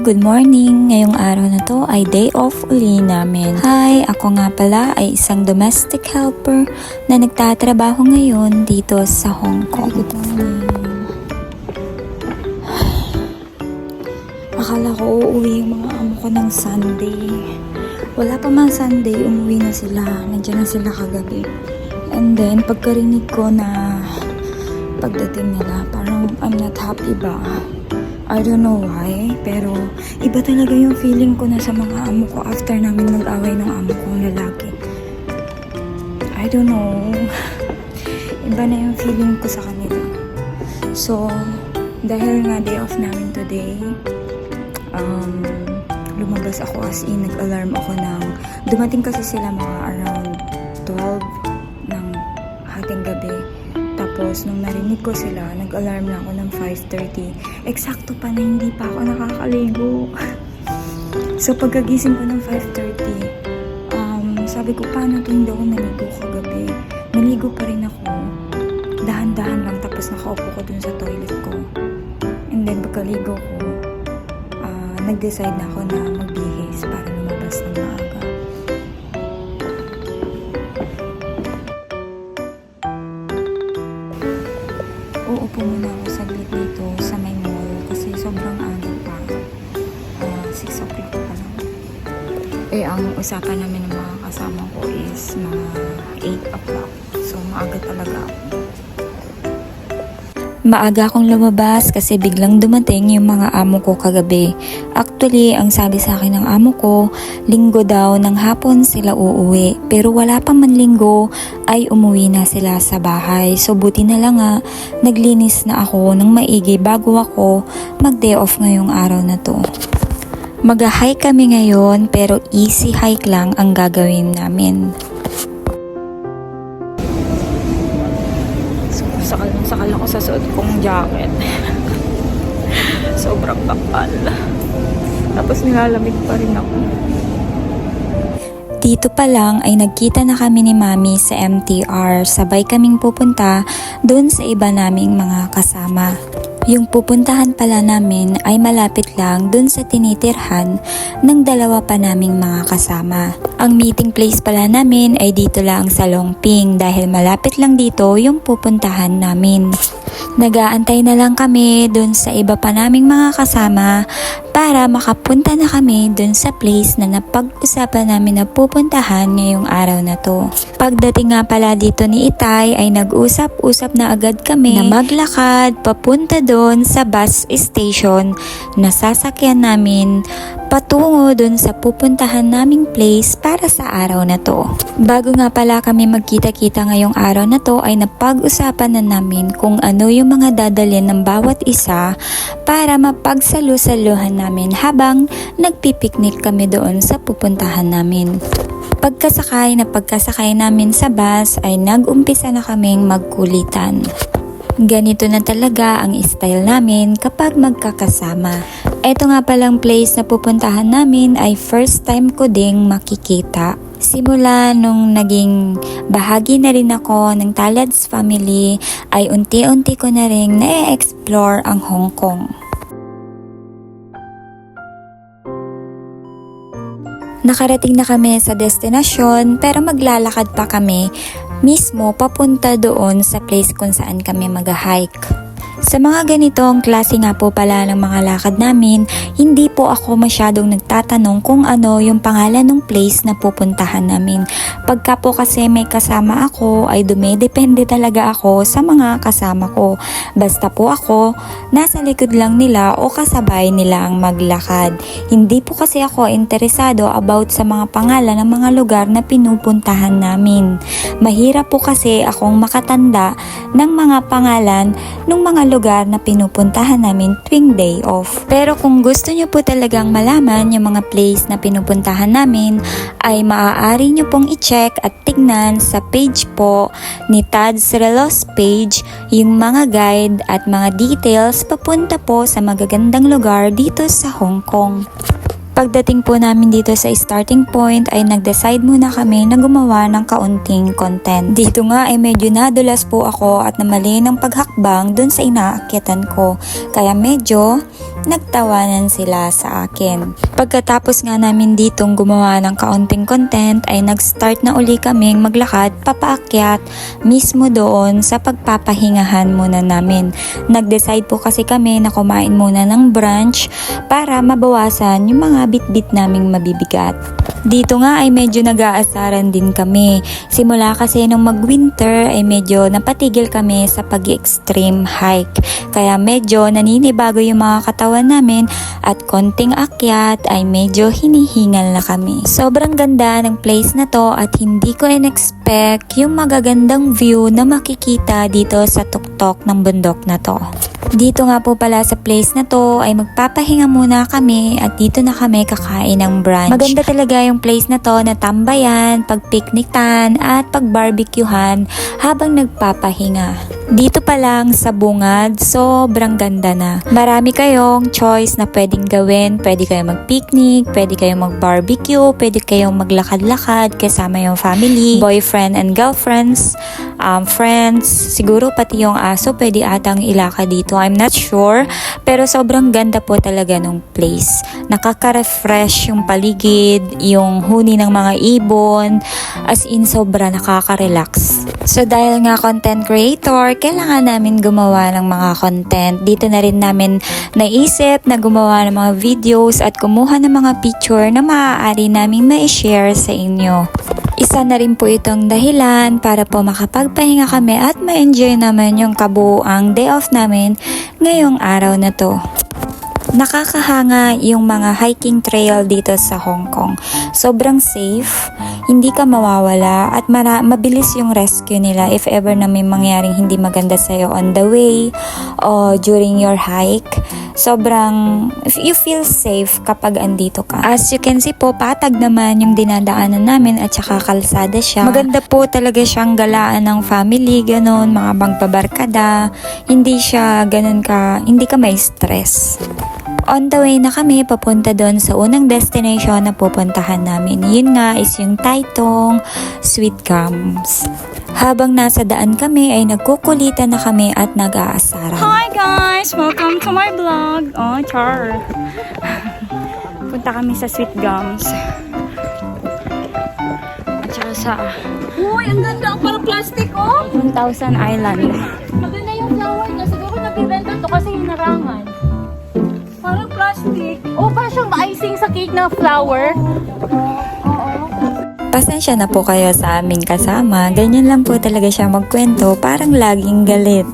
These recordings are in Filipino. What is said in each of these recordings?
good morning! Ngayong araw na to ay day off uli namin. Hi! Ako nga pala ay isang domestic helper na nagtatrabaho ngayon dito sa Hong Kong. Good morning! Akala ko uuwi yung mga amo ko ng Sunday. Wala pa man Sunday, umuwi na sila. Nandiyan na sila kagabi. And then, pagkarinig ko na pagdating nila, parang I'm not happy ba? I don't know why, pero iba talaga yung feeling ko na sa mga amo ko after namin nag-away ng amo kong lalaki. I don't know. Iba na yung feeling ko sa kanila. So, dahil nga day off namin today, lumabas ako as in, nag-alarm ako ng, dumating kasi sila mga around 12 ng hating gabi. Tapos, nung narinig ko sila, nag-alarm na ako ng 5:30. Eksakto pa na hindi pa ako nakakaligo. So, pagkagising ko ng 5:30, sabi ko, paano to hindi ako naligo kagabi? Naligo pa rin ako. Dahan-dahan lang, tapos nakaupo ko dun sa toilet ko. And then, pagkaligo ko, nag-decide na ako na magbihis para lumabas ng maaga. Uupo muna ako saglit dito sa may mall kasi sobrang aga pa. 6 o'clock pa lang. Ang usapan namin ng mga kasama ko is mga 8 o'clock. So, maaga talaga ako. Maaga akong lumabas kasi biglang dumating yung mga amo ko kagabi. Actually, ang sabi sa akin ng amo ko, linggo daw ng hapon sila uuwi. Pero wala pa man linggo ay umuwi na sila sa bahay. So buti na lang nga, naglinis na ako ng maigi bago ako mag-day off ngayong araw na to. Mag-hike kami ngayon pero easy hike lang ang gagawin namin. Sakal ako sa suot kong jacket. Sobrang kapal. Tapos nilalamig pa rin ako. Dito pa lang ay nagkita na kami ni Mami sa MTR. Sabay kaming pupunta doon sa iba naming mga kasama. Yung pupuntahan pala namin ay malapit lang dun sa tinitirhan ng dalawa pa naming mga kasama. Ang meeting place pala namin ay dito lang sa Longping dahil malapit lang dito yung pupuntahan namin. Nag-aantay na lang kami dun sa iba pa naming mga kasama para makapunta na kami dun sa place na napag-usapan namin na pupuntahan ngayong araw na to. Pagdating nga pala dito ni Itay ay nag-usap-usap na agad kami na maglakad papunta dun sa bus station na sasakyan namin patungo dun sa pupuntahan naming place para sa araw na to. Bago nga pala kami magkita-kita ngayong araw na to ay napag-usapan na namin kung ano yung mga dadalhin ng bawat isa para mapagsalu-saluhan namin habang nagpipiknik kami doon sa pupuntahan namin. Pagkasakay namin sa bus ay nag-umpisa na kaming magkulitan. Ganito na talaga ang style namin kapag magkakasama. Ito nga palang place na pupuntahan namin ay first time ko ding makikita. Simula nung naging bahagi na rin ako ng Talads family ay unti-unti ko na rin na-explore ang Hong Kong. Nakarating na kami sa destinasyon pero maglalakad pa kami mismo papunta doon sa place kung saan kami mag-hike. Sa mga ganitong klase nga po pala ng mga lakad namin, hindi po ako masyadong nagtatanong kung ano yung pangalan ng place na pupuntahan namin. Pagka po kasi may kasama ako ay dumedepende talaga ako sa mga kasama ko. Basta po ako, nasa likod lang nila o kasabay nila ang maglakad. Hindi po kasi ako interesado about sa mga pangalan ng mga lugar na pinupuntahan namin. Mahirap po kasi akong makatanda ng mga pangalan ng mga lugar na pinupuntahan namin tuwing day off. Pero kung gusto nyo po talagang malaman yung mga place na pinupuntahan namin, ay maaari nyo pong i-check at tignan sa page po ni Tad's Relos page yung mga guide at mga details papunta po sa magagandang lugar dito sa Hong Kong. Pagdating po namin dito sa starting point ay nag-decide muna kami na gumawa ng kaunting content. Dito nga ay medyo nadulas po ako at namali ng paghakbang dun sa inaakyatan ko. Kaya medyo nagtawanan sila sa akin. Pagkatapos nga namin ditong gumawa ng kaunting content ay nag-start na uli kaming maglakad papaakyat mismo doon sa pagpapahingahan muna namin. Nag-decide po kasi kami na kumain muna ng brunch para mabawasan yung mga bit-bit naming mabibigat. Dito nga ay medyo nag-aasaran din kami. Simula kasi nung mag-winter ay medyo napatigil kami sa pag-extreme hike. Kaya medyo naninibago yung mga katawan namin at konting akyat ay medyo hinihingal na kami. Sobrang ganda ng place na to at hindi ko in-expect yung magagandang view na makikita dito sa tuktok ng bundok na to. Dito nga po pala sa place na to ay magpapahinga muna kami at dito na kami kakain ng brunch. Maganda talaga yung place na to na tambayan, pagpiknikan at pagbarbecuehan habang nagpapahinga. Dito pa lang sa bungad, sobrang ganda na. Marami kayong choice na pwedeng gawin. Pwede kayong mag-picnic, pwede kayong mag-barbecue, pwede kayong maglakad-lakad kasama yung family, boyfriend and girlfriends, friends. Siguro pati yung aso pwede atang ilakad dito. I'm not sure. Pero sobrang ganda po talaga nung place. Nakaka-refresh yung paligid, yung huni ng mga ibon. As in, sobra nakaka-relax. So dahil nga content creator, kailangan namin gumawa ng mga content. Dito na rin namin naisip na gumawa ng mga videos at kumuha ng mga picture na maaari namin ma-share sa inyo. Isa na rin po itong dahilan para po makapagpahinga kami at ma-enjoy naman yung kabuuang day off namin ngayong araw na to. Nakakahanga yung mga hiking trail dito sa Hong Kong. Sobrang safe, hindi ka mawawala at mabilis yung rescue nila if ever na may mangyaring hindi maganda sa'yo on the way o during your hike. Sobrang, you feel safe kapag andito ka. As you can see po, patag naman yung dinadaanan namin at saka kalsada siya. Maganda po talaga siyang galaan ng family, ganun, mga magbabarkada. Hindi siya ganun ka, hindi ka may stress. On the way na kami papunta doon sa unang destination na pupuntahan namin. Yun nga is yung Taitung Sweet Gums. Habang nasa daan kami ay nagkukulitan na kami at nag-aasaran. Hi guys! Welcome to my vlog! Oh, char! Punta kami sa Sweet Gums. At saka sa Uy, ang ganda. Parang plastic, oh. 1,000 Island. Maganda yung flower niya. Siguro nabibenta to kasi hinarangan. Parang plastic. Oh, parang siyang icing sa cake na flower. Pasensya na po kayo sa aming kasama. Ganyan lang po talaga siya magkwento. Parang laging galit.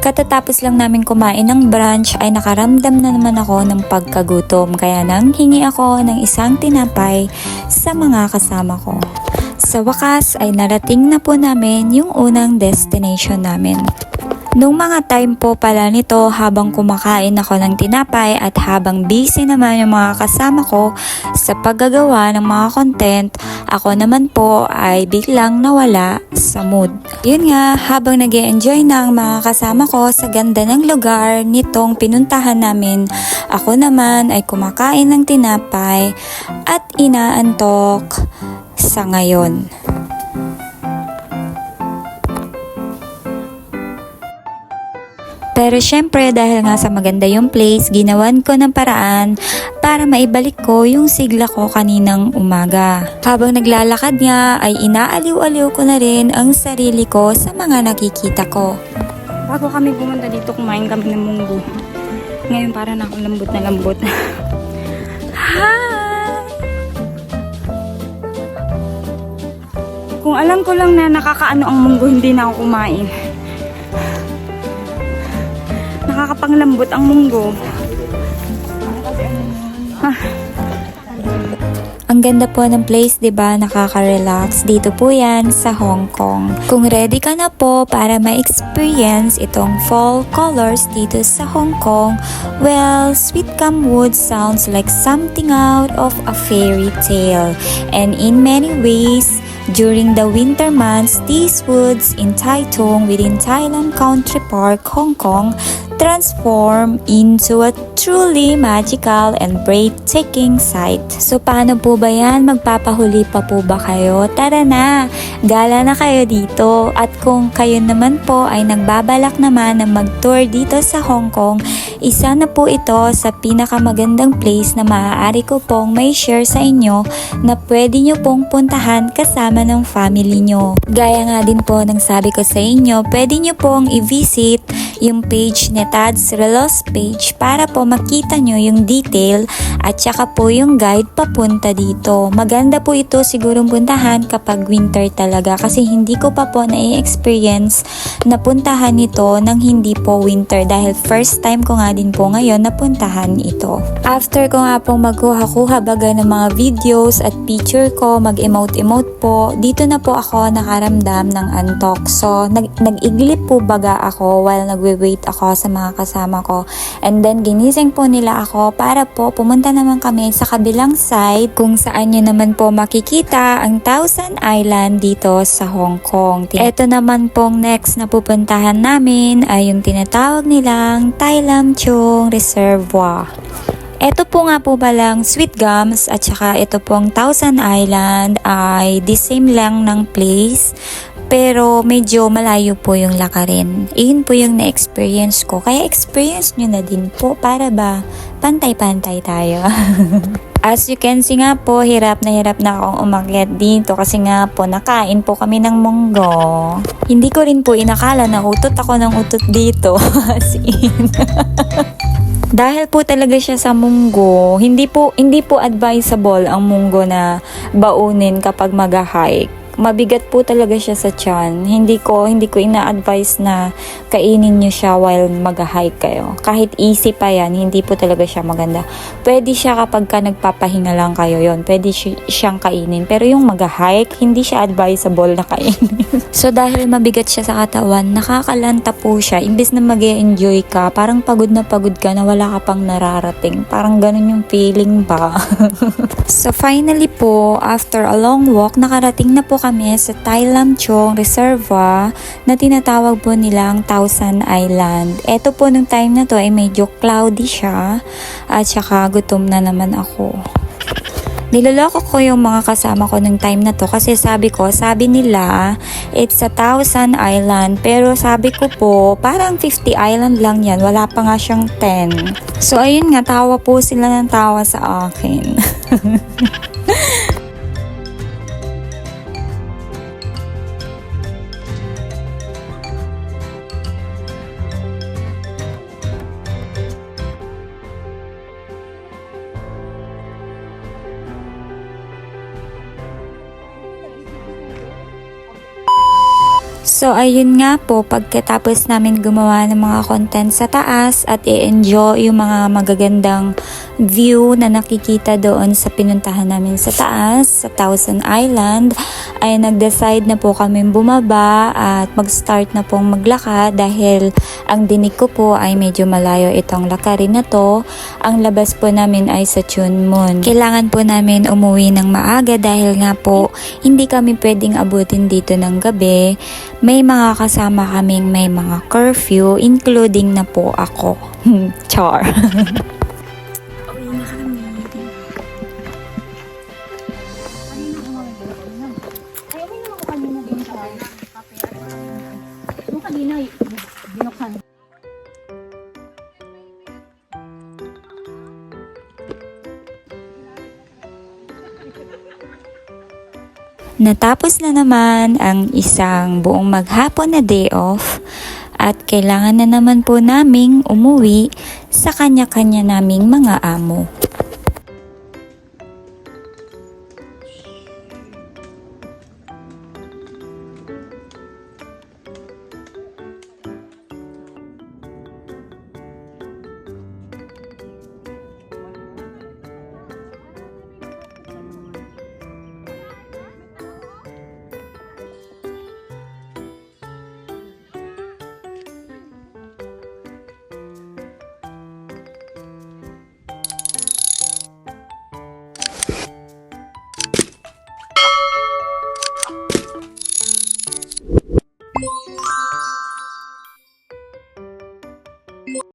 Katatapos lang namin kumain ng brunch ay nakaramdam na naman ako ng pagkagutom. Kaya nang hingi ako ng isang tinapay sa mga kasama ko. Sa wakas ay narating na po namin yung unang destination namin. Nung mga time po pala nito habang kumakain ako ng tinapay at habang busy naman yung mga kasama ko sa paggagawa ng mga content, ako naman po ay biglang nawala sa mood. Yun nga, habang nag-e-enjoy na ang mga kasama ko sa ganda ng lugar nitong pinuntahan namin, ako naman ay kumakain ng tinapay at inaantok sa ngayon. Pero syempre dahil nga sa maganda yung place, ginawan ko ng paraan para maibalik ko yung sigla ko kaninang umaga. Habang naglalakad nga ay inaaliw-aliw ko na rin ang sarili ko sa mga nakikita ko. Bago kami pumunta dito, kumain kami ng munggo. Ngayon para na akong lambot na lambot. Hi! Kung alam ko lang na nakakaano ang munggo, hindi na ako kumain. Nakakapanglambot ang munggo. Ang ganda po ng place, 'di ba? Nakaka-relax. Dito po 'yan sa Hong Kong. Kung ready ka na po para ma-experience itong fall colors dito sa Hong Kong, well, Sweet Gum Wood sounds like something out of a fairy tale. And in many ways, during the winter months, these woods in Taitung within Thailand Country Park, Hong Kong, transform into a truly magical and breathtaking sight. So paano po ba yan? Magpapahuli pa po ba kayo? Tara na! Gala na kayo dito. At kung kayo naman po ay nagbabalak naman na mag-tour dito sa Hong Kong, isa na po ito sa pinakamagandang place na maaari ko pong may share sa inyo na pwede nyo pong puntahan kasama ng family nyo. Gaya nga din po ng sabi ko sa inyo, pwede nyo pong i-visit yung page ni Tad's Relos page para po makita nyo yung detail at saka po yung guide papunta dito. Maganda po ito sigurong puntahan kapag winter talaga kasi hindi ko pa po na-experience na puntahan ito nang hindi po winter dahil first time ko nga din po ngayon na puntahan ito. After ko nga pong magkuha-kuha baga ng mga videos at picture ko, mag-emote-emote po, dito na po ako nakaramdam ng antok. So, nag-iglip po baga ako while nagwe-wait ako sa mga kasama ko. And then, ginising po nila ako para po pumunta naman kami sa kabilang side kung saan nyo naman po makikita ang Thousand Island dito sa Hong Kong. Ito naman pong next na pupuntahan namin ay yung tinatawag nilang Tai Lam Chung Reservoir. Ito po nga po balang Sweet Gums at saka ito pong Thousand Island ay the same lang ng place pero medyo malayo po yung lakarin. Iyon po yung na-experience ko. Kaya experience nyo na din po para ba pantay-pantay tayo. As you can see nga po, hirap na akong umakyat dito kasi nga po nakain po kami ng munggo. Hindi ko rin po inakala na utot ako ng utot dito. As in. Dahil po talaga siya sa munggo, hindi po advisable ang munggo na baunin kapag mag-hike. Mabigat po talaga siya sa tiyan. Hindi ko ina-advise na kainin nyo siya while mag-hike kayo. Kahit easy pa yan, hindi po talaga siya maganda. Pwede siya kapag ka nagpapahinga lang kayo yon. Pwede siyang kainin. Pero yung mag-hike, hindi siya advisable na kainin. So dahil mabigat siya sa katawan, nakakalanta po siya. Imbes na mag-enjoy ka, parang pagod ka na wala ka pang nararating. Parang ganun yung feeling ba? So finally po, after a long walk, nakarating na po kami sa Tai Lam Chung Reservoir na tinatawag po nilang Thousand Island. Ito po nung time na to ay medyo cloudy siya at saka gutom na naman ako. Niloloko ko yung mga kasama ko nung time na to kasi sabi nila it's a Thousand Island pero sabi ko po parang 50 island lang yan, wala pa nga siyang 10. So ayun nga, tawa po sila ng tawa sa akin. So ayun nga po, pagkatapos namin gumawa ng mga content sa taas at i-enjoy yung mga magagandang view na nakikita doon sa pinuntahan namin sa taas, sa Thousand Island, ay nag-decide na po kami bumaba at mag-start na pong maglakad dahil ang dinig ko po ay medyo malayo itong lakarin na to. Ang labas po namin ay sa Tuen Mun. Kailangan po namin umuwi ng maaga dahil nga po hindi kami pwedeng abutin dito ng gabi. May mga kasama kaming may mga curfew, including na po ako. Char. Uwi na kami. Ay, may naman ko kanina din siya. Yung kanina, binuksan. Natapos na naman ang isang buong maghapon na day off at kailangan na naman po naming umuwi sa kanya-kanya naming mga amo.